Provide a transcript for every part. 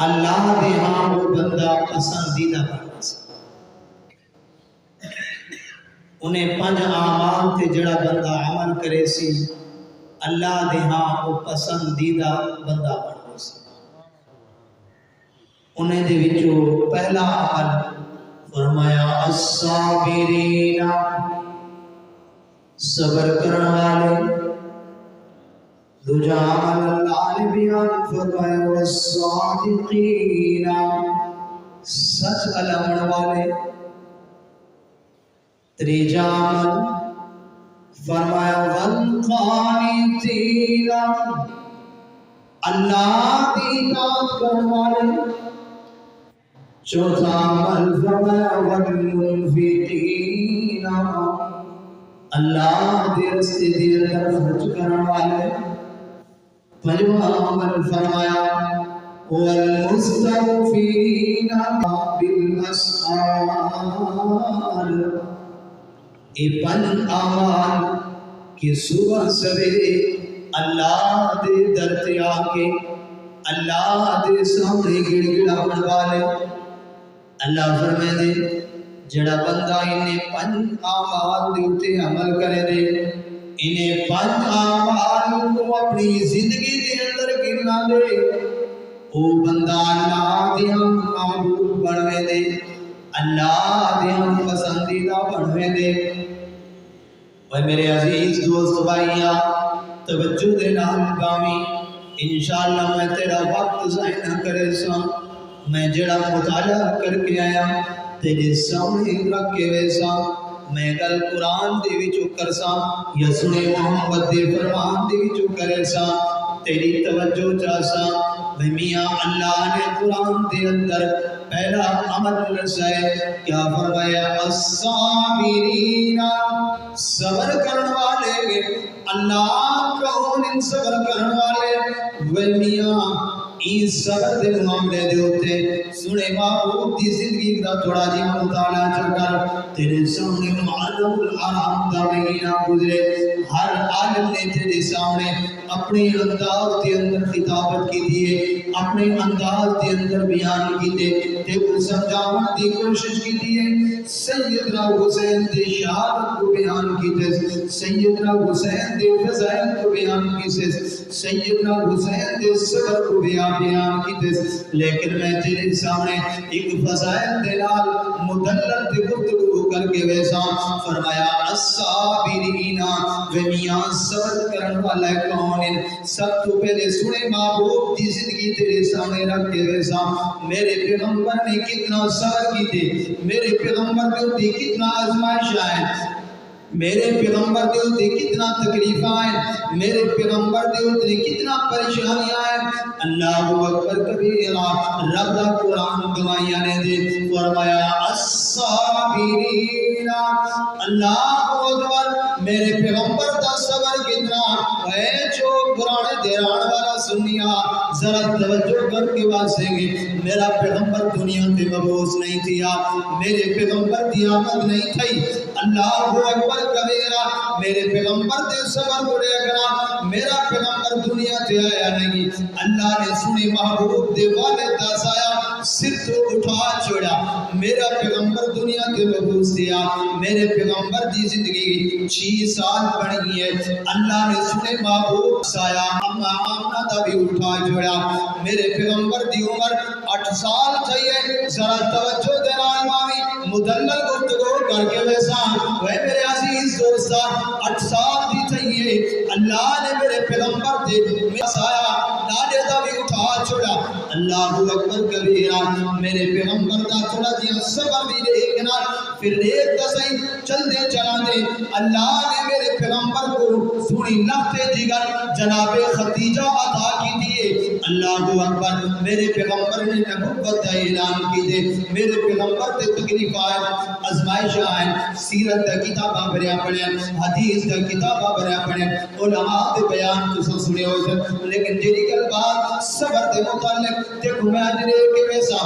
اللہ دے ہاں وہ بندہ پسندیدہ بننا سی۔ انہیں 5 اعمال تے جڑا بندہ عمل کرے سی اللہ دے ہاں وہ پسندیدہ بندہ بننا سی۔ انہیں دے وچوں پہلا عمل فرمایا الصابرین، صبر کرنے والے۔ دوجا عمل اللہ نے بیان فرمایا والصادقین، سچ علمن والے۔ تریجا عمل فرمایا والقانتین، اللہ کی اطاعت کرنے والے۔ چوتھا عمل فرمایا والمنفقین، اللہ کے راستے دے اندر خرچ کرنے والے۔ پنجواں عمل فرمایا والمستغفرین بالاسحار، یہ 5 اعمال کہ صبح سویرے اللہ دے در تے آ کے اللہ دے سامنے گڑ گڑاون والے۔ اللہ فرمائے دے جڑا بندہ انہیں 5 اعمال دے اتے عمل کرے دے، انہیں 5 اعمال کو اپنی زندگی دے اندر گرنا دے، او بندہ اللہ دے ہم محبوب بنوے دے، اللہ دے ہم پسندیدہ بنوے دے۔ اور میرے عزیز دوست بھائیاں توجہ دے نال گامی، انشاءاللہ میں تیرا وقت ضائع نہ کرے سا، میں جڑا مطالعہ کر کے آیا تیرے سامنے رکھ کے ویسا، میں گل قرآن دے وچوں کرسا یا سنے محمد دے فرمان دے وچوں کرے سا، تیری توجہ چاہسا۔ میں میاں اللہ نے قرآن دے اندر پہلا عمل رسائے کیا فرمایا الصابرین، صبر کرنے والے۔ اللہ کون ان صبر کرنے والے؟ وہ میاں این صبر دے معاملے دے ہوتے سنے محبوب دی زندگی دا تھوڑا جی مطالعہ چکر تیرے سامنے معلوم الحرام دا مہینہ گزرے، ہر عالم نے تیرے سامنے اپنے انداز دے اندر خطابت کی دیئے، اپنے انداز دے اندر بیان کی دے، تے کو سمجھاون دی کوشش کی دیئے۔ سیدنا حسین دے شہادت کو بیان کی دے، سیدنا حسین دے فضائل کو بیان کی دے، سیدنا حسین دے صبر کو بیان کی دے، لیکن میں تیرے سامنے ایک فضائل دے نال مدلل دے گفتگو کر کے ویسا فرمایا الصابرین، میاں صبر کرن والا کون ہے؟ سب تو پہلے سنے محبوب دی زندگی تیرے سامنے رکھ کے ویسا میرے پیغمبر نے کتنا صبر کی تھے، میرے پیغمبر دے ہوتے کتنا آزمائش آئے، میرے پیغمبر دے ہوتے کتنا تکلیف آئے، میرے پیغمبر دے ہوتے کتنا پریشانی آئے۔ اللہ اکبر کبیرہ، رب دا قرآن گوائیاں نے دے فرمایا الصابرین، اللہ اکبر میرے پیغمبر دا صبر کتنا اے جو قرآن دیران والا سنیا ذرا توجہ کر کے واسے گے۔ میرا پیغمبر دنیا تے مبعوث نہیں تھیا، میرے پیغمبر دی آمد نہیں تھی، اللہ اکبر کبیرہ میرے پیغمبر دے صبر کو دیکھنا، میرا پیغمبر دنیا تے آیا نہیں، اللہ نے سنی محبوب دے والد دا سایہ سر تو اٹھا چھوڑا، میرا پیغمبر دنیا تے مبعوث تھیا، میرے پیغمبر دی زندگی 6 سال بڑھی ہے، اللہ نے سنے محبوب سایہ اما آمنہ دا بھی اٹھا چھوڑا، میرے پیغمبر دی عمر 8 سال چاہیے، ذرا توجہ دینا امامی مدلل گفتگو کر کے ویسا وہ میرے عزیز دوستا 8 سال دی چاہیے، اللہ نے میرے پیغمبر دے سایہ نادے دا بھی اٹھا چھوڑا۔ اللہ اکبر کبیرہ میرے پیغمبر دا تھوڑا جی صبر بھی دیکھنا، پھر دیکھ دا صحیح چل دے چلا دے، اللہ نے میرے پیغمبر کو سنی لفتے جگر جناب خدیجہ عطا کی دیئے۔ اللہ اکبر میرے پیغمبر نے نبوت دا اعلان کی دے، میرے پیغمبر تے تکلیف آئے، ازمائش آئے، سیرت دا کتابہ بھریا پڑے، حدیث دا کتابہ بھریا پڑے، علماء دے بیان تو سنے ہوئے، لیکن جیلی کل بات صبر دے متعلق دیکھو میں آجنے کے ویسا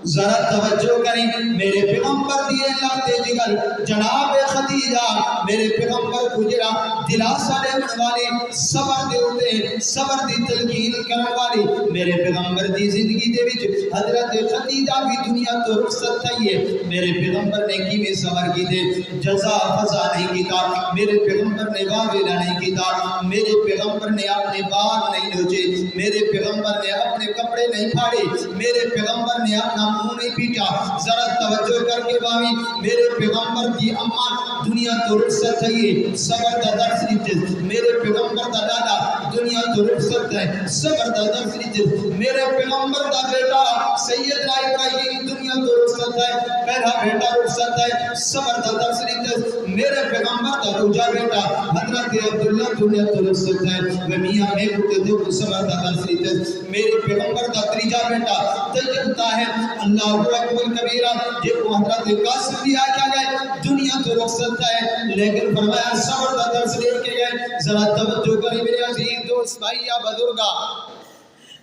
ذرا توجہ کریں میرے پیغمبر دیے لگتے جگر جناب خدیجہ میرے پیغمبر کو جڑا دلاسا دین والی صبر دے ہوتے صبر دی تلقین کرن والی میرے پیغمبر دی زندگی دے وچ حضرت خدیجہ بھی دنیا تو رخصت تھی ہے میرے پیغمبر نے کی میں صبر کی دے جزا فضا نہیں کیتا میرے پیغمبر نے واویلا نہیں کیتا میرے پیغمبر نے اپنے بال نہیں نوچے میرے پیغمبر نے اپنے کپڑے نہیں پھاڑے میرے پیغمبر نے اپنا منہ نہیں پیٹا ذرا توجہ کر کے باوی میرے پیغمبر کی اماں دنیا تو رخصت ہے صبر دا درس لیتے میرے پیغمبر دا دادا دنیا تو رخصت ہے صبر دا درس لیتے میرے پیغمبر دا بیٹا سیدنا ابراہیم دنیا تو رخصت ہے پہلا بیٹا رخصت ہے صبر دا درس لیتے میرے پیغمبر دا دوجا بیٹا حضرت عبداللہ دنیا تو رخصت ہے وہ میاں میں کو دو صبر دا درس لیتے میرے پیغمبر دا تیجا بیٹا طیب طاہر اللہ اکبر کبیرہ جب کو حضرت قاسم بھی آکیا گئے دنیا تو رخصت ہے لیکن فرمایا صبر دا درس لے کے گئے ذرا توجہ کریں میرے عزیز دوست بھائی یا بزرگا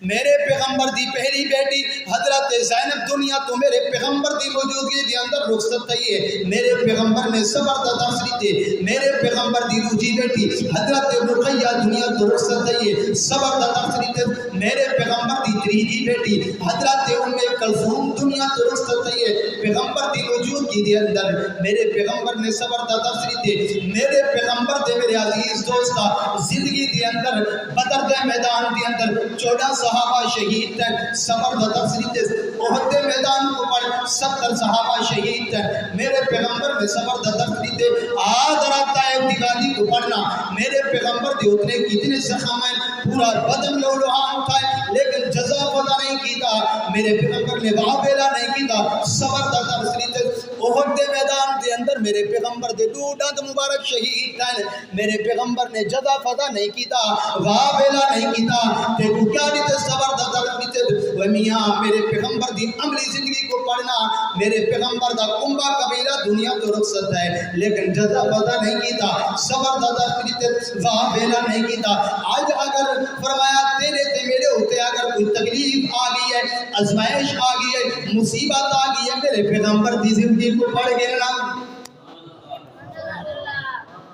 میرے پیغمبر دی پہلی بیٹی حضرت زینب دنیا تو میرے پیغمبر دی موجودگی دی اندر رخصت تھی ہے میرے پیغمبر نے صبر دا درس لیتے میرے پیغمبر دی دوجی بیٹی حضرت رقیہ دنیا تو رخصت تھی ہے صبر دا درس لیتے میرے پیغمبر دی تیجی بیٹی حضرت ام کلثوم دنیا تو رخصت تھی ہے پیغمبر دی موجودگی دی اندر میرے پیغمبر نے صبر دا درس لیتے میرے پیغمبر دے میرے عزیز دوستا زندگی دی اندر بدر دے میدان دی اندر 14 صحابہ شہید تھے صبر دا درس لیتے احد دے میدان کو پڑھ 70 صحابہ شہید تھے میرے پیغمبر نے صبر دا درس لیتے آدھ رابطہ ابتغالی کو پڑھنا میرے پیغمبر دے اتنے کتنے زخم ہیں پورا بدن لو لوہان اٹھائے لیکن جزا پتا نہیں کیتا میرے پیغمبر نے واویلا نہیں کیتا صبر دا درس لیتے احد دے میدان دے اندر میرے پیغمبر دے دو دند مبارک شہید تھے میرے پیغمبر نے جزا پتا نہیں کیتا واویلا نہیں کیتا تے کو کیا دیتے صبر دا درس لیتے وہ میاں میرے پیغمبر دی عملی زندگی کو پڑھنا میرے پیغمبر دا کنبہ قبیلہ دنیا تو رخصت ہے لیکن جزا پتا نہیں کیتا صبر دا درس لیتے واویلا نہیں کیتا آج اگر فرمایا تیرے تے میرے ہوتے اگر کوئی تکلیف آ گئی ہے ازمائش آ گئی ہے مصیبت آ گئی ہے میرے پیغمبر دی زندگی کو پڑھ گئے نا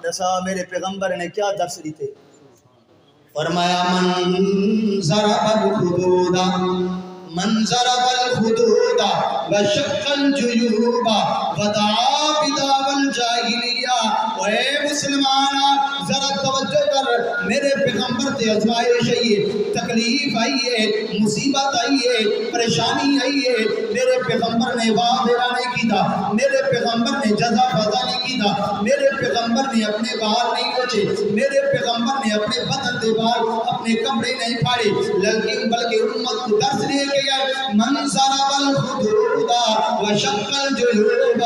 دسا میرے پیغمبر نے کیا درس لیتے فرمایا من ضرب الحدود وشق الجیوب ودعا بدعوى الجاہلیہ اے مسلمانہ ذرا توجہ کر میرے پیغمبر تے آزمائش آئی ہے تکلیف آئی ہے مصیبت آئی ہے پریشانی آئی ہے میرے پیغمبر نے واویلا نہیں کیتا میرے پیغمبر نے جزا فضا نہیں کیتا میرے پیغمبر نے اپنے بال نہیں کوچے میرے پیغمبر نے اپنے بدن دے بال اپنے کپڑے نہیں پھاڑے بلکہ امت کو درس دے کے گئے من ضرب الحدود وشق الجیوب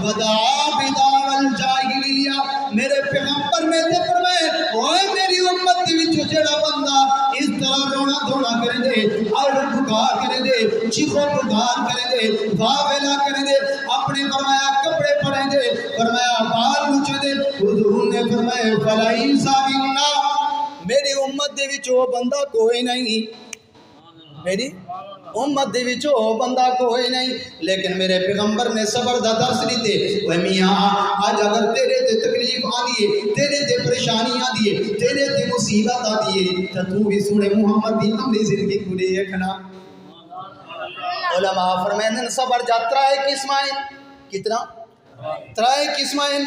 ودعا بدعوى الجاہلیہ میرے پیغمبر نے تے فرمائے اوے میری امت دی وچ جڑا بندہ اس طرح رونا دھونا کرے دے اور پکار کرے دے چیخو پکار کرے دے واویلا کرے دے اپنے فرمایا کپڑے پڑے دے فرمایا بال نوچے دے حضور نے فرمایا فلائن سابقنا میری امت دے وچ وہ بندہ کوئی نہیں میری امت دے وچ وہ بندہ کوئی نہیں لیکن میرے پیغمبر نے صبر دا درس لیتے وہ میاں آج اگر تیرے تے تکلیف آدھی ہے تیرے تے پریشانی آدھی ہے تیرے تے مصیبت آدھی ہے تو بھی سنے محمد دی عملی زندگی کو دیکھنا علماء فرمائیں صبر جا ترائے قسمائیں کتنا ترائے قسمائیں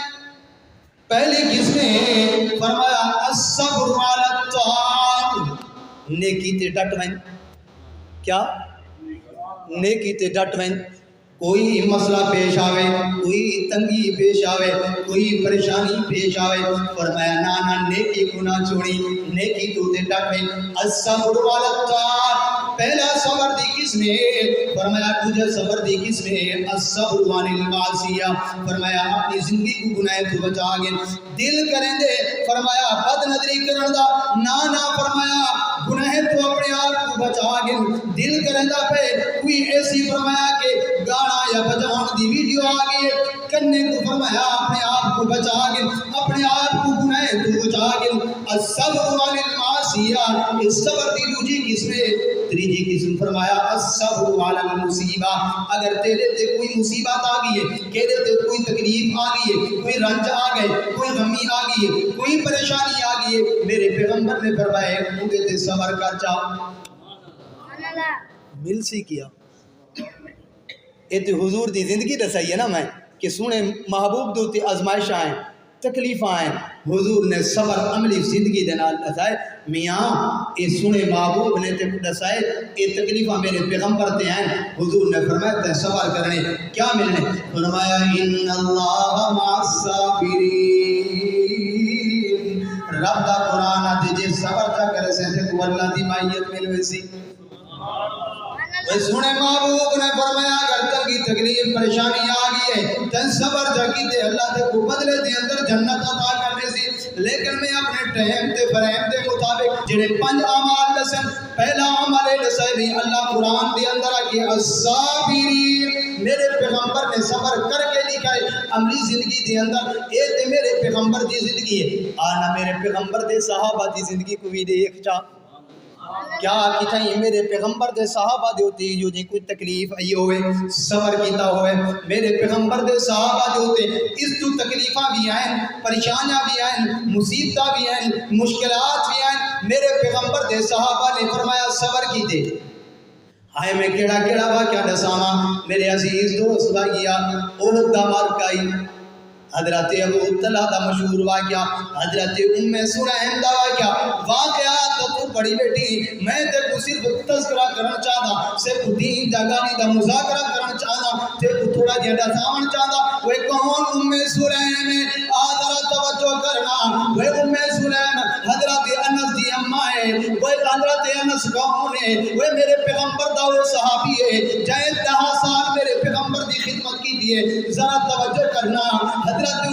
پہلی قسمیں فرمایا الصبر علی الطاعات نیکی تے ڈٹ ویں کیا نیکی تے ڈٹ ویں کوئی مسئلہ پیش آوے کوئی تنگی پیش آوے کوئی پریشانی پیش آوے فرمایا نا نیکی کو نہ چھوڑی نیکی تو تے ڈٹ ویں الصبر علی الطاعات پہلا صبر دی قسمیں فرمایا تجھے صبر دی قسمیں الصبر عن المعصیہ فرمایا اپنی زندگی کو گناہ تو بچا گے دل کریں دے فرمایا بد نظری کرن دا نا فرمایا گناہ تو اپنے آپ کو بچا گے دل کریں دا پہ کوئی ایسی فرمایا کہ گانا یا بجان دی ویڈیو آگئے کرنے کو فرمایا اپنے آپ کو بچا گے اپنے آپ کو گناہ تو بچا گے الصبر عن المعصیہ معصیہ اس صبر دی دوجی قسم تیجی قسم فرمایا الصبر علی المصیبہ اگر تیرے تے کوئی مصیبت آ گئی ہے تیرے تے کوئی تکلیف آ گئی ہے کوئی رنج آ گئے کوئی غمی آ گئی ہے کوئی پریشانی آ گئی ہے میرے پیغمبر نے فرمایا مجھے تے صبر کر جا مل سی کیا یہ تو حضور دی زندگی دسائی ہے نا میں کہ سونے محبوب دو تے آزمائش آئیں تکلیف آئیں حضور نے صبر عملی زندگی دے نال دسائے میاں یہ سونے محبوب نے تے دسائے یہ تکلیفاں میرے پیغمبر تے ہیں حضور نے فرمایا تے صبر کرنے کیا ملنے فرمایا ان اللہ مع الصابرین رب دا قرآن تے جے صبر تا کرے سے تے اللہ دی مائیت ملوے سی سونے محبوب نے فرمایا اگر تنگی تکلیف پریشانی آ گئی ہے تن صبر جاگی دے اللہ دے کو بدلے دے اندر جنت عطا کرنے سی لیکن میں اپنے ٹائم تے فریم دے مطابق جڑے 5 اعمال دسن پہلا عمل ہے دسے اللہ قرآن دے اندر کہ الصابرین میرے پیغمبر نے صبر کر کے لکھا ہے عملی زندگی دے اندر اے تے میرے پیغمبر دی زندگی ہے آنا میرے پیغمبر دے صحابہ دی زندگی کو بھی دیکھ چا کیا کیتا ہی میرے پیغمبر دے صحابہ دے ہوتے جو جی کوئی تکلیف آئی ہوئے صبر کیتا ہوئے میرے پیغمبر دے صحابہ دے ہوتے اس تو تکلیفہ بھی آئیں پریشانیاں بھی آئیں مصیبتہ بھی آئیں مشکلات بھی آئیں میرے پیغمبر دے صحابہ نے فرمایا صبر کیتے آئے میں کیڑا واقعہ دساما میرے عزیز دوست بھائیا احد دا مارکائی حضرت ابو طلحہ دا مشہور واقعہ حضرت ام سلیم دا واقعہ تو بڑی بیٹی میں تے کو صرف تذکرہ کرنا چاہتا صرف دین جاگانی دا مذاکرہ کرنا چاہتا تے کو تھوڑا جیڑا سامن چاہتا وہ کون ام سلیم آدھرہ توجہ کرنا وہ ام سلیم حضرت انس دی اماں ہے وہ حضرت انس کون ہے وہ میرے پیغمبر دا وہ صحابی ہے جائے 10 سال میرے پیغمبر دی خدمت کی دیئے ذرا توجہ کرنا حضرت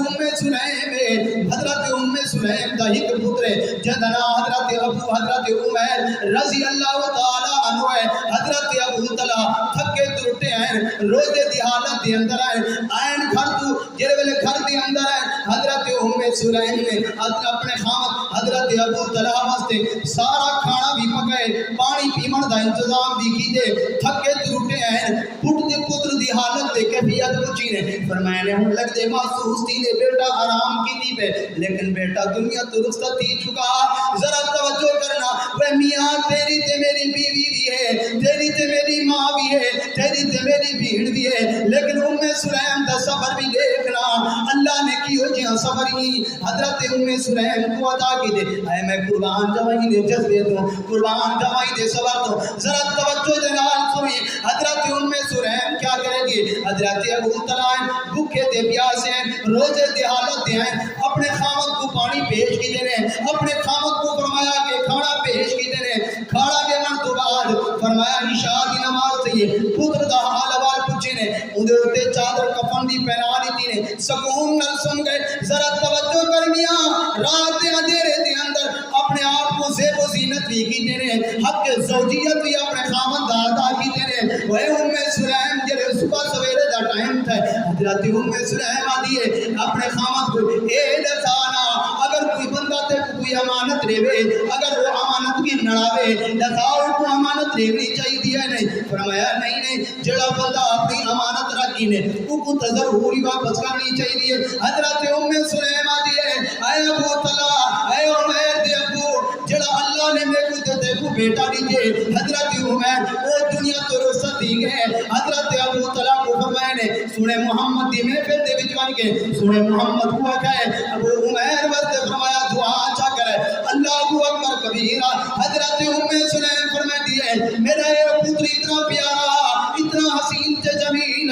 ام سلیم دا ایک پتر جدنا حضرت ابو حضرت عمر رضی اللہ تعالی عنہ ہے حضرت ابو طلحہ تھکے ٹوٹے ہیں روزے دی حالت دے اندر ہیں آئین گھر تو جڑے ویلے گھر دے اندر ہیں حضرت ام سلیم نے اپنے خامد حضرت ابو طلحہ واسطے سارا کھانا بھی پکائے پانی پیمن دا انتظام بھی کیتے تھکے ٹوٹے ہیں پتر دی حالت دے کیفیت پوچھی نے فرمایا نے ہن لگ دے محسوس تھی نے بیٹا آرام کی دی پہ لیکن بیٹا دنیا تو رخصت ہی چکا ذرا توجہ کرنا وہ میاں تیری تے میری بیوی بھی ہے تیری تے میری ماں بھی ہے تیری تے میری بھیڑ بھی ہے لیکن ام سلیم دا صبر بھی دیکھنا اللہ نے کیوں جہاں صبر ہی حضرت ام سلیم کو عطا کی دے اے میں قربان جوائی دے جذبے دوں قربان جوائی دے صبر دوں ذرا توجہ دے نال سنی حضرت ام سلیم کیا کرے گی حضرت ابو طلحہ بھوکے تے پیاسے روزے دی حالت دے ہیں اپنے خامد کو پانی پیش کی دے رہے اپنے خامد کو فرمایا کہ کھانا پیش کی دے رہے کھانا دے من تو بعد فرمایا عشاء دی نماز سے پتر دا حال حوال پوچھے نے اندر ہوتے چادر کفن دی پہنا دیتی نے سکون نل سن گئے ذرا توجہ کر میاں رات دے اندھیرے دے اندر اپنے آپ کو زیب و زینت بھی کی دے رہے حق زوجیت بھی اپنے خامد دا ادا کی دے رہے وہ ام سلیم جڑے صبح سویرے دا ٹائم تھا حضرت ام سلیم آدھی ہے اپنے خامد کو اے دسانا اگر کوئی بندہ تے کوئی امانت ریوے اگر وہ امانت کی نڑاوے دساؤ کو امانت ریونی چاہیے دیا نہیں فرمایا نہیں جڑا بندہ اپنی امانت رکھی نے کو ضروری واپس کرنی چاہیے حضرت ام سلیم آدھی ہے اے ابو طلحہ اے عمر دے ابو جڑا اللہ نے میں کو تے کو بیٹا دیجئے حضرت عمر وہ دنیا تو رخصت دی گئے حضرت ابو طلحہ کو فرمایا نے سنے محمد دی محفل دے وچ بن کے سنے محمد کو کہے ابو عمر واسطے فرمایا دعا اچھا کرے اللہ اکبر کبیرہ حضرت ام سلیم فرماتی ہے میرا یہ پتر اتنا پیارا اتنا حسین تے جمیل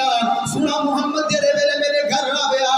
سنا محمد تیرے ویلے میرے گھر آویا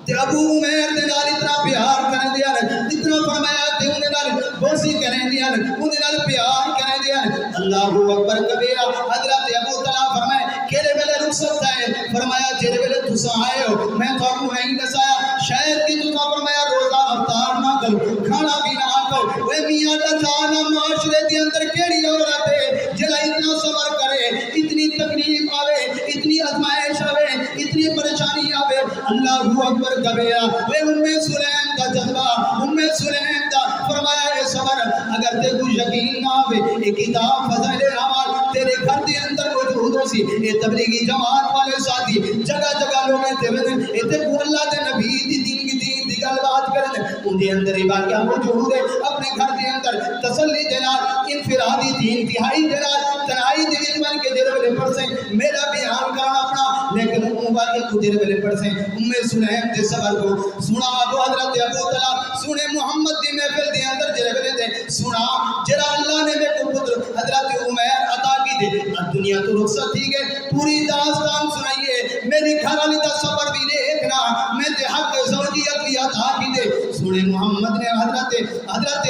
تے ابو عمر دے نال اتنا پیار کرن دیا اتنا فرمایا تے اون نال بوسی کرن دیا اون نال پیار کرن دیا اللہ اکبر کبیرہ حضرت ابو طلحہ فرمائے کیڑے ویلے رخصت ہے فرمایا جڑے ویلے تساں آئے ہو میں تانوں نہیں دسایا شاید کہ تساں فرمایا روزہ افطار نہ کرو کھانا بھی نہ کھاؤ اے میاں دسانا معاشرے دے اندر کیڑی عورت ہے جڑا اتنا صبر کرے اتنی تکلیف آوے اتنی آزمائش آوے اتنی پریشانی آوے اللہ اکبر کبیرہ اے ام سلیم دا جذبہ ام سلیم دا فرمایا اے صبر اگر تے کو یقین نہ ہوے یہ کتاب فضائل اعمال تیرے گھر دے اندر موجود ہو سی یہ تبلیغی جماعت والے ساتھی جگہ جگہ لوگ تے ودن تے کو اللہ دے نبی دی دین دی گل بات کرن ان دے اندر یہ واقعہ موجود ہے اپنے گھر دے اندر تسلی دے نال انفرادی دین انتہائی دے نال تنہائی دے وچ بن کے دیر ویلے پڑھ میرا بیان کرنا اپنا لیکن واقعہ کو دیر ویلے پڑھ سلیم دے صبر کو سنا ابو حضرت ابو طلحہ سنے محمد دی محفل دے اندر جڑے ویلے تے سنا جڑا اللہ نے میرے کو پتر حضرت عمیر عطا کی دے دنیا تو رخصت تھی گئے پوری داستان سنائیے میری گھر والی دا صبر بھی دیکھنا میں تے حق زوجیت بھی عطا کی دے سنے محمد نے حضرت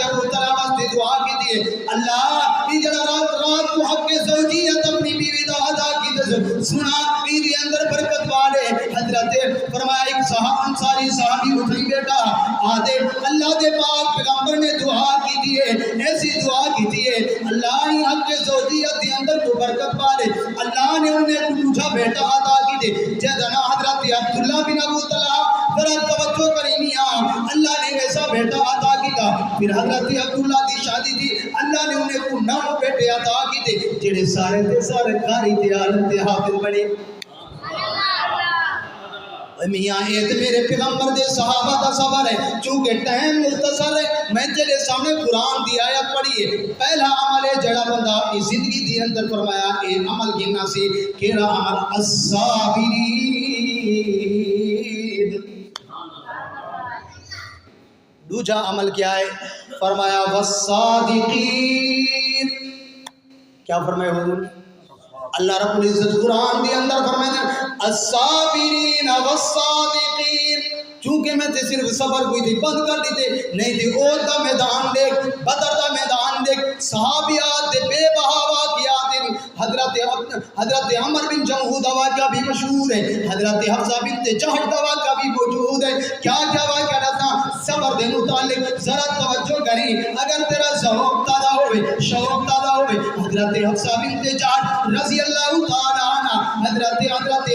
ابو طلحہ واسطے دعا کی دی اللہ یہ جڑا رات کو حق زوجیت اپنی بیوی دا عطا کی دے سنا میرے اندر برکت والے حضرت فرمایا ایک انصاری صحابی اٹھی بیٹا آدھے اللہ دے پاک پیغمبر نے دعا کی دیئے ایسی دعا کی دیئے اللہ ہی حق زوجیت دے اندر تو برکت والے اللہ نے انہیں کو دوسرا بیٹا عطا کی دے جیدنا حضرت عبداللہ بن ابو طلحہ ذرا توجہ کریں میاں اللہ نے ایسا بیٹا عطا کی تھا پھر حضرت عبداللہ دی شادی تھی اللہ نے انہیں کو 9 بیٹے عطا کی تھے جڑے سارے تے سارے قاری تے عالم تے حافظ بنے میاں یہ تو میرے پیغمبر دے صحابہ دا صبر ہے چونکہ ٹائم مختصر ہے میں تیرے سامنے قرآن دی آیت پڑھیے پہلا عمل ہے جڑا بندہ اپنی زندگی دی اندر فرمایا اے عمل گننا سی کیڑا عمل الصابرین دوجا عمل کیا ہے فرمایا والصادقین کیا فرمایا حضور اللہ رب العزت قرآن دی اندر فرمایا الصابرین والصادقین چونکہ میں تے صرف صبر کوئی تھی بند کر دیتے نہیں تھی اور دا میدان دیکھ بدر دا میدان دیکھ صحابیات دے بے بہا واقعات حضرت عمر بن جمہود دا واقعہ بھی مشہور ہے حضرت حفصہ بنت جہش دا واقعہ بھی موجود ہے کیا کیا واقعہ رہتا صبر دے متعلق ذرا توجہ کریں اگر تیرا ذوق تازہ ہوئے شوق تازہ ہوئے حضرت حفصہ بنت جہش رضی اللہ تعالی عنہ حضرت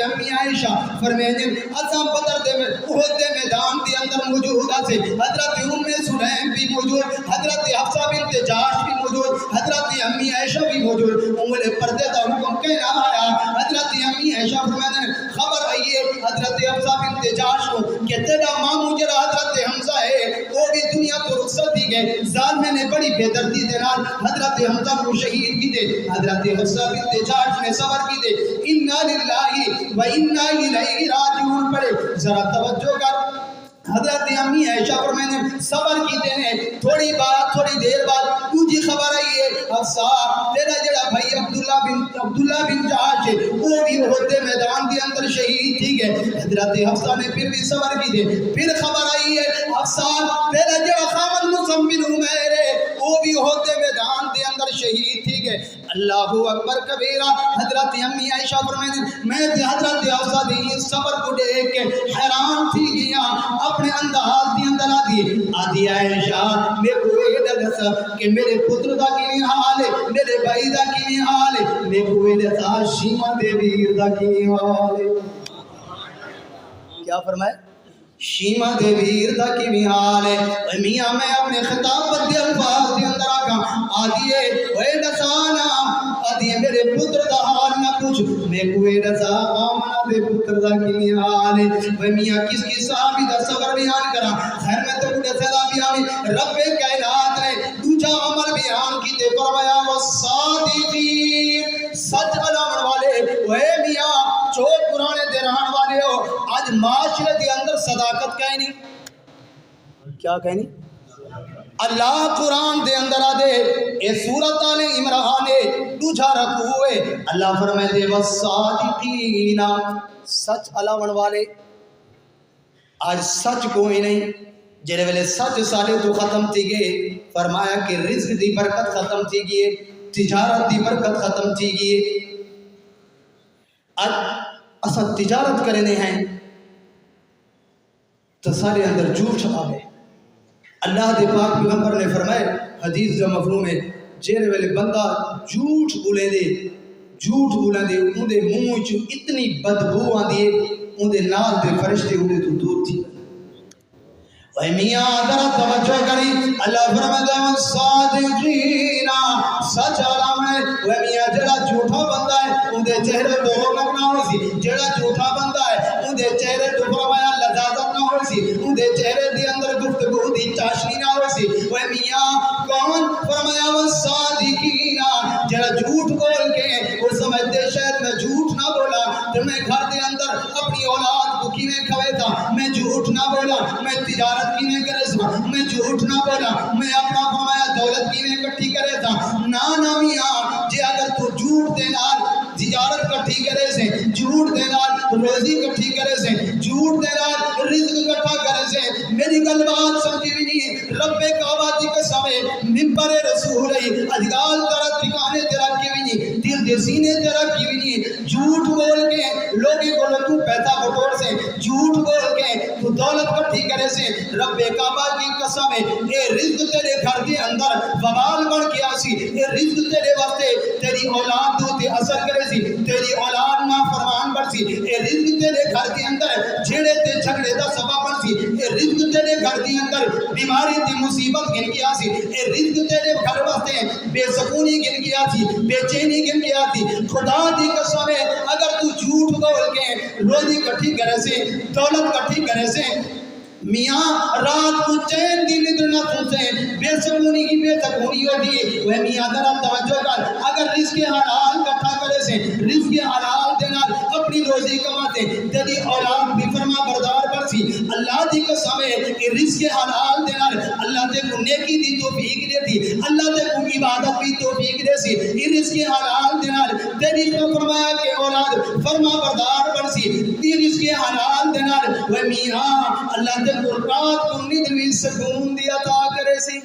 امی عائشہ فرمائیں اساں بدر دے احد دے میدان دے اندر موجود ہے حضرت ام سلیم بھی موجود حضرت حفصہ بنت جہش بھی موجود حضرت امی عائشہ بھی موجود انگلے پردے دا حکم کہنا آیا حضرت امی عائشہ فرمائیں خبر آئیے حضرت حفصہ بنت جہش کو کہ تیرا مامو جڑا حضرت حمزہ ہے وہ بھی دنیا کو رخصت دی گئے ظالم نے بڑی بے دردی دے نال حضرت حمزہ کو شہید کی دے حضرت حفصہ بنت جہش نے صبر کی دے انا للہ و انا الیہ راجعون پڑھے ذرا توجہ کر حضرت امی عائشہ فرمائیں صبر کیتے ہیں تھوڑی دیر بعد دوسری خبر آئی ہے حفصہ تیرا جڑا بھائی عبداللہ بن جہش وہ بھی احد دے میدان دے اندر شہید تھی گئے حضرت حفصہ نے پھر بھی صبر کی دے پھر خبر آئی ہے حفصہ تیرا جڑا خامد مصعب بن عمیر ہے وہ بھی احد دے میدان دے اندر شہید تھی گئے اللہ اکبر کبیرہ حضرت امی عائشہ فرمائیں میں حضرت حفصہ دی صبر کو دیکھ کے حیران تھی گیا اپنے انداز دی اندر آدھی عائشہ میں کوئی دس کہ میرے پتر دا کی حال ہے میرے بھائی دا کی حال ہے میں کوئی دس شیما دے ویر دا کی حال ہے کیا فرمائے شیما دے ویر دا کی حال ہے میاں میں اپنے خطاب دے الفاظ دے اندر آگا آدھیے وے دسانا آدھیے میرے پتر دا حال نہ پوچھ میں کوئی رضا آمنہ دے پتر دا کی حال ہے وے میاں کس صحابی دا صبر بیان کرا خیر میں تو کڑے صدا بیانی رب کائنات نے دوجا عمل بیان کی تے فرمایا والصادقین سچ علامن والے وے میاں چوک پرانے دے رہن والے ہو آج معاشرے دے اندر صداقت کہیں نہیں کیا کہیں نہیں اللہ قرآن دے اندر آدھے اے سورت آل عمران دوجھا رکھو ہے اللہ فرمائے دے والصادقین سچ علاوہ والے آج سچ کوئی نہیں جنہے ویلے سچ سالے تو ختم تھی گئے فرمایا کہ رزق دی برکت ختم تھی گئے تجارت دی برکت ختم تھی گئے آج اسا تجارت کرنے ہیں تو سارے اندر جھوٹ چھپا گئے اللہ دے پاک پیغمبر نے فرمائے حدیث جو مفہوم ہے جیرے والے بندہ جھوٹ بولے دے ان دے منہ چ اتنی بدبو آندی ہے ان دے نال دے فرشتے ہوئے تو دور تھی اے میاں ذرا توجہ کری اللہ فرماتا ہے صادقین سچ علامہ ہے اے میاں جڑا جھوٹا بندہ ہے اون دے چہرے تو رونق نہ ہوئی سی جڑا جھوٹا بندہ ہے اون دے چہرے تو فرمایا لذاذت نہ ہوئی سی اون دے چہرے دے اندر گفتگو دی چاشنی نہ ہوئی سی اے میاں کون فرمایا صادقین جڑا جھوٹ بول کے وہ سمجھتے شاید میں جھوٹ نہ بولا تو میں گھر دے اندر اپنی اولاد کو کیویں کھوے تھا میں جھوٹ نہ بولا میں تجارت کیویں کرے تھا میں جھوٹ نہ بولا میں اپنا فرمایا دولت کیویں اکٹھی کرے تھا نا میاں جے اگر تو جھوٹ دے نال تجارت اکٹھی کرے سے جھوٹ دے نال روزی اکٹھی کرے سے جھوٹ دے نال رزق اکٹھا کرے سے میری گل بات سمجھی بھی نہیں رب کعبہ دی قسم ہے منبر رسول ہے ادگال ترا ٹھکانے تے رکھی بھی نہیں دل دے سینے تے رکھی بھی نہیں جھوٹ بول کے لوگوں کو تو پیسہ بٹور سے جھوٹ بول کے تو دولت اکٹھی کرے سے رب کعبہ کی قسم ہے اے رزق تیرے گھر کے اندر وبال بن کے آسی اے رزق تیرے واسطے تیری اولاد تو تے اثر کرے سی تیری اولاد نا فرمان بن سی اے رزق تیرے گھر کے اندر جھیڑے تے جھگڑے دا سبب بن سی اے رزق تیرے گھر کے اندر بیماری تے مصیبت گن کے آسی اے رزق تیرے گھر واسطے بے سکونی گن کے آسی بے چینی گن کے آسی خدا دی قسم ہے اگر تو جھوٹ بول کے روزی اکٹھی کرے سے دولت اکٹھی کرے سے میاں رات کو چین دی ندر نہ سوچے بے سکونی کی بے سکونی ہوتی ہے وہ میاں ذرا توجہ کر اگر رزق حلال اکٹھا کرے سے رزق حلال دینا اپنی روزی کماتے تیری اولاد بھی فرما بردار پر سی اللہ دی قسم ہے کہ رزق حلال دینا اللہ تے کو نیکی دی توفیق دیتی اللہ تے کو عبادت بھی توفیق دے سی یہ رزق حلال دینا تیری کو فرمایا کہ اولاد فرما بردار پر سی یہ رزق حلال دینا وہ میاں اللہ تے رات کو نیند بھی سکون دی عطا کرے سی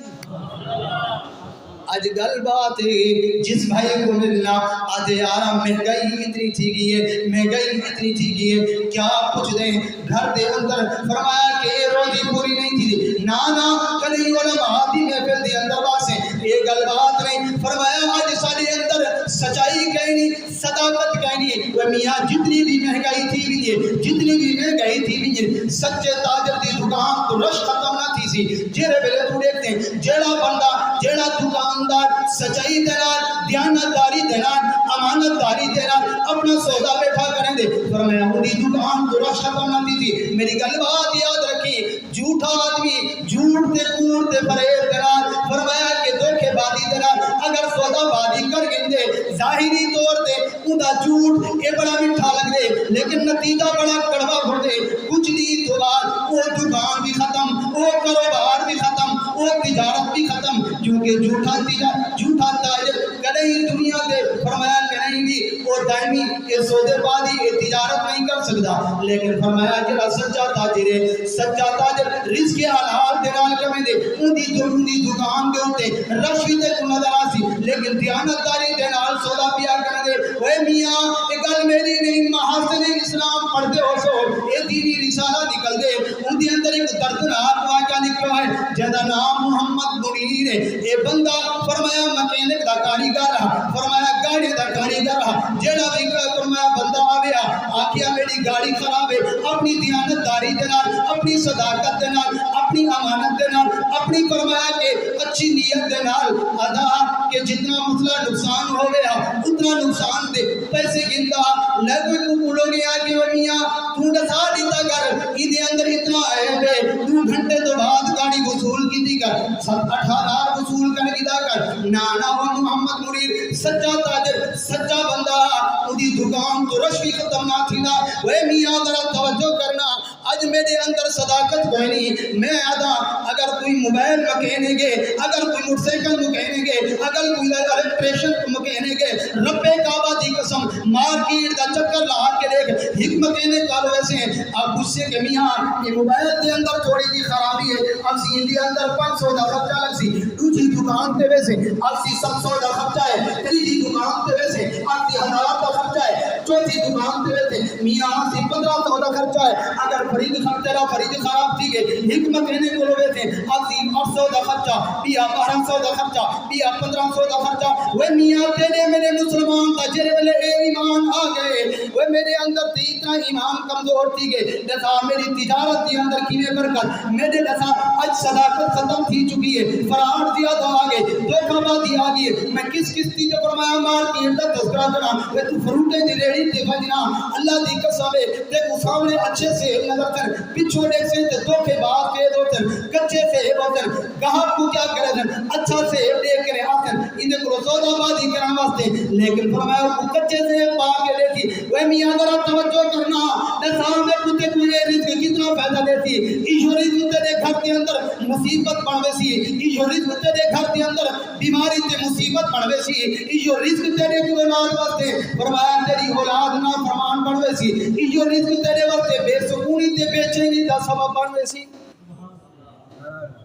آج گل بات ہے جس بھائی کو ملنا آدھے آرام مہنگائی اتنی تھی گئی ہے مہنگائی اتنی تھی گئی ہے کیا کچھ دیں گھر دے اندر فرمایا کہ روزی پوری نہیں تھی نانا کلی علماء دی محفل دے اندر واسے یہ گل بات نہیں فرمایا آج سارے اندر سچائی کہیں نہیں صداقت کہیں نہیں وہ میاں جتنی بھی مہنگائی تھی بھی ہے جتنی بھی مہنگائی تھی بھی ہے سچے تاجر دی دکان تو رش ختم نہ تھی سی جیرے بلے تو دیکھتے ہیں جیڑا بندہ جیڑا دکاندار سچائی دلال دیانتداری دلال امانت داری دلال اپنا سودا بیٹھا کریں دے فرمایا انہی دکان تو رش ختم نہ تھی میری گل بات یاد رکھی جھوٹا آدمی جھوٹ تے کوڑ تے فریب دلال فرمایا کہ دھوکے بازی دلال اگر سودا بازی کر گندے ظاہری طور تے اوندا جھوٹ اے بڑا میٹھا لگ دے لیکن نتیجہ بڑا کڑوا ہو دے کچھ نہیں تو بعد وہ دکان بھی ختم وہ کاروبار بھی ختم وہ تجارت بھی ختم کیونکہ جھوٹا تاجر کدی دنیا دے فرمایا کریں گی وہ دائمی یہ سودے بازی یہ تجارت نہیں کر سکتا لیکن فرمایا جڑا سچا تاجر ہے سچا تاجر رزق حلال دے نال کمیں دے اندی دکان دے اوتے رشوی تے کو نظر آسی لیکن دیانتداری دے نال سودا پیا کر دے اوے میاں یہ گل میری نہیں محاسن اسلام پڑھ دے ہو سو یہ دینی رسالہ نکل دے ان دے اندر ایک دردناک واقعہ لکھا ہے جدا نام محمد منیر ہے اے بندہ فرمایا مکینک دا کاریگر رہا فرمایا گاڑی دا کاریگر رہا جڑا بھی فرمایا بندہ آویا آکھیا میری گاڑی خراب ہے اپنی دیانتداری دے نال اپنی صداقت دے نال اپنی امانت دے نال اپنی فرمایا کہ اچھی نیت دے نال ادا کہ جتنا مسئلہ نقصان ہو گیا اتنا نقصان دے پیسے گندا لگے کو بولو گیا کہ میاں تو دسا دیتا کر ادھے اندر اتنا ہے بے 2 گھنٹے تو بعد گاڑی وصول کی تھی کر 18,000 وصول کر کی دا کر نانا و محمد منیر سچا تاجر سچا بندہ اودی دکان تو رشوی ختم نہ تھی نا وہ میاں ذرا توجہ کرنا آج میرے اندر صداقت کوئی نہیں میں آدھا اگر کوئی موبائل مکینے گے اگر کوئی موٹر سائیکل مکینے گے اگر کوئی الیکٹریشن مکینے گے رب کعبہ دی قسم مارکیٹ دا چکر لا کے دیکھ ہک مکینے کالو ایسے اب غصے کے میاں یہ موبائل دے اندر تھوڑی جی خرابی ہے اب سی دے اندر 500 دا خرچہ لگ سی دوسری دکان تے ویسے اب سی 700 دا خرچہ ہے تیسری دکان تے ویسے اب سی 1000 دا خرچہ ہے چوتھی دکان تے ویسے میاں سی 1500 دا خرچہ ہے اگر فرید خرچہ را فرید خراب تھی گئے حکمت کہنے کو لوگے تھے عظیم 800 دا خرچہ بیا 1200 دا خرچہ بیا 1500 دا خرچہ وہ میاں تیرے میرے مسلمان تجرے والے ایمان آ گئے وہ میرے اندر تھی طرح ایمان کمزور تھی گئے دسا میری تجارت دی اندر کیویں برکت میرے دسا اج صداقت ختم تھی چکی ہے فراڈ زیادہ آ گئے دھوکہ بازی آ گئی ہے میں کس چیز تے فرمایا مارکیٹ دا تذکرہ کرا اے تو فروٹے دی ریڑھی تے بجنا اللہ دی قسم ہے تے کو سامنے اچھے سے نظر کر پچھوڑے سے تے دھوکے باز کے دوتر کچے سے بوتر گاہک کو کیا کرے دن اچھا سے دیکھ کے آخر انہیں کو سودا بازی کرنے واسطے لیکن فرمایا وہ کچے سے پا کے دیتی وہ میاں ذرا توجہ کرنا نظام میں کتے کو یہ رزق کتنا فائدہ دیتی ایشو رزق تیرے گھر کے اندر مصیبت پڑھوے سی ایشو رزق تیرے گھر کے اندر بیماری تے مصیبت پڑھوے سی ایشو رزق تیرے کی اولاد واسطے فرمایا تیری اولاد نا فرمان پڑھوے سی ایشو رزق تیرے واسطے بے سکونی تے بے چینی دا سبب بنوے سی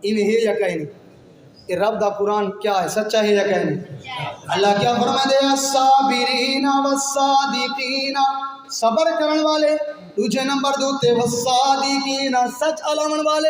انہیں یا کہیں نہیں کہ رب دا قرآن کیا ہے سچا ہے یا کہیں نہیں اللہ کیا فرما دے الصابرین والصادقین صبر کرن والے دوسرے نمبر دوتے والصادقین سچ علامن والے